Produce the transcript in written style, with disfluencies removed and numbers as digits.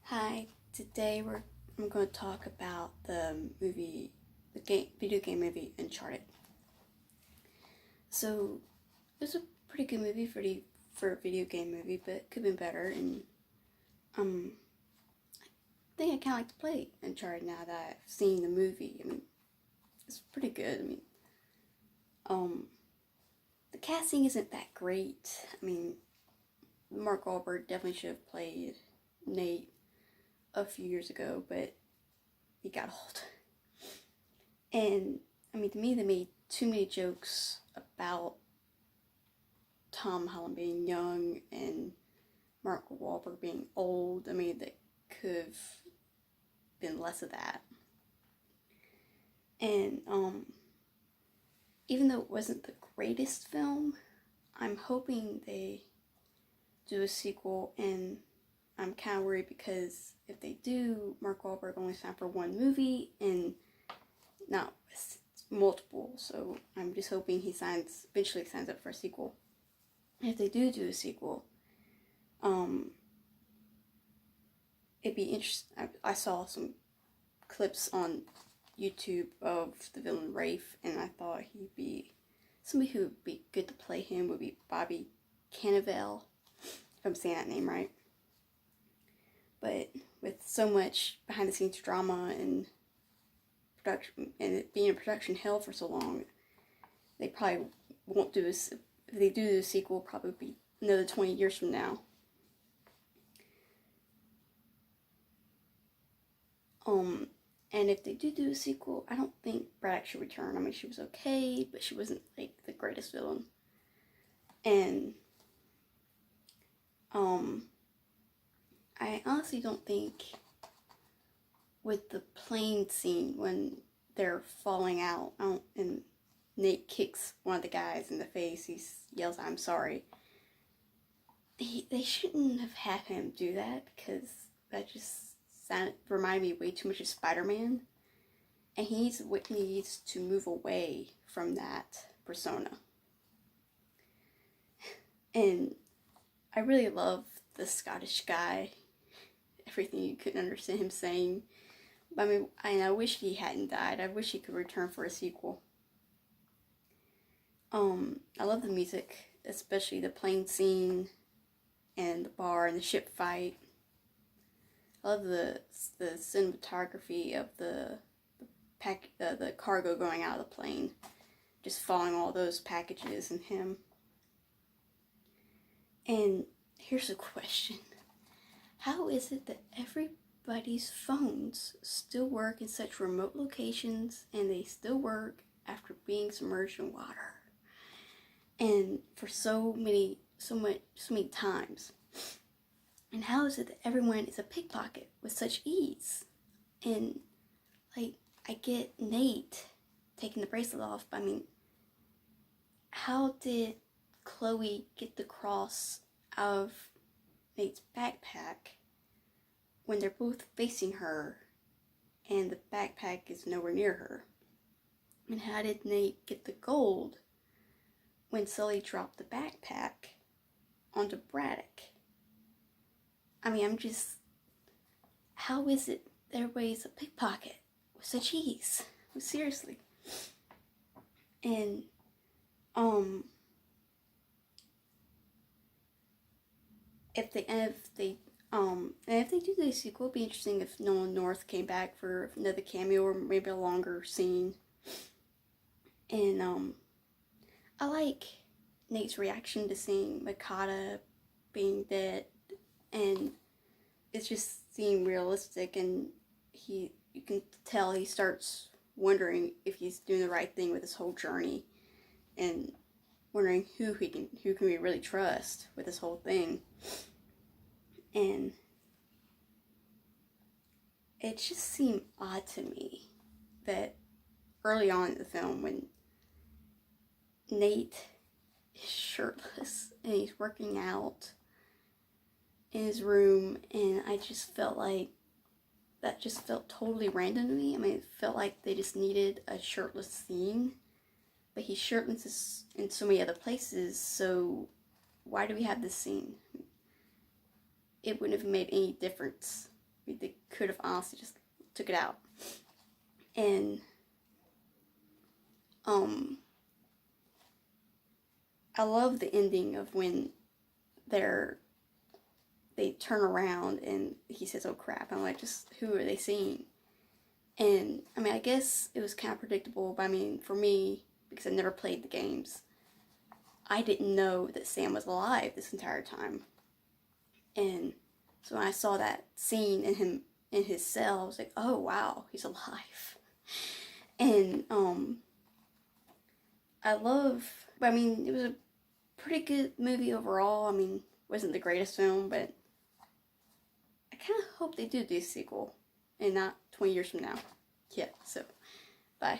Hi, today I'm going to talk about video game movie Uncharted. So, it was a pretty good movie for a video game movie, but it could have been better. And I think I kind of like to play Uncharted now that I've seen the movie. I mean, it's pretty good. I mean, the casting isn't that great. I mean, Mark Wahlberg definitely should have played Nate a few years ago, but he got old. And I mean, to me, they made too many jokes about Tom Holland being young and Mark Wahlberg being old. I mean, that could have been less of that. And even though it wasn't the greatest film, I'm hoping they do a sequel, and I'm kind of worried because if they do, Mark Wahlberg only signed for one movie and not multiple. So I'm just hoping he eventually signs up for a sequel. And if they do a sequel, it'd be interesting. I saw some clips on YouTube of the villain Rafe, and I thought somebody who would be good to play him would be Bobby Cannavale, if I'm saying that name right. But with so much behind the scenes drama and production, and it being in production hell for so long, they probably won't do this. If they do a sequel, probably be another 20 years from now. And if they do a sequel, I don't think Braddock should return. I mean, she was okay, but she wasn't like the greatest villain. And I honestly don't think with the plane scene when they're falling out, and Nate kicks one of the guys in the face, he yells, "I'm sorry." They shouldn't have had him do that, because that just reminded me way too much of Spider-Man. And he needs to move away from that persona. And I really love the Scottish guy. Everything you couldn't understand him saying. I mean, I wish he hadn't died. I wish he could return for a sequel. I love the music, especially the plane scene and the bar and the ship fight. I love the cinematography of the cargo going out of the plane, just following all those packages and him. And here's a question: how is it that everybody's phones still work in such remote locations, and they still work after being submerged in water, and for so many times? And how is it that everyone is a pickpocket with such ease? And like, I get Nate taking the bracelet off, but I mean, how did Chloe get the cross out of Nate's backpack when they're both facing her and the backpack is nowhere near her? And how did Nate get the gold when Sully dropped the backpack onto Braddock? I mean, how is it that everybody's a pickpocket with such ease? Seriously. And, if they do the sequel, it'd be interesting if Nolan North came back for another cameo or maybe a longer scene. And I like Nate's reaction to seeing Moncada being dead, and it just seemed realistic, and you can tell he starts wondering if he's doing the right thing with his whole journey, and wondering who can we really trust with this whole thing. And it just seemed odd to me that early on in the film, when Nate is shirtless and he's working out in his room, and I just felt like that just felt totally random to me. I mean, it felt like they just needed a shirtless scene, but he's shirtless in so many other places, so why do we have this scene? It wouldn't have made any difference could have honestly just took it out. And I love the ending of when they turn around and he says, "Oh crap!" I'm like, just who are they seeing? And I mean, I guess it was kind of predictable, but I mean, for me, because I never played the games, I didn't know that Sam was alive this entire time. And so when I saw that scene in him in his cell, I was like, "Oh wow, he's alive." And I mean, it was a pretty good movie overall. I mean, it wasn't the greatest film, but I kind of hope they do a sequel and not 20 years from now. Yeah, so bye.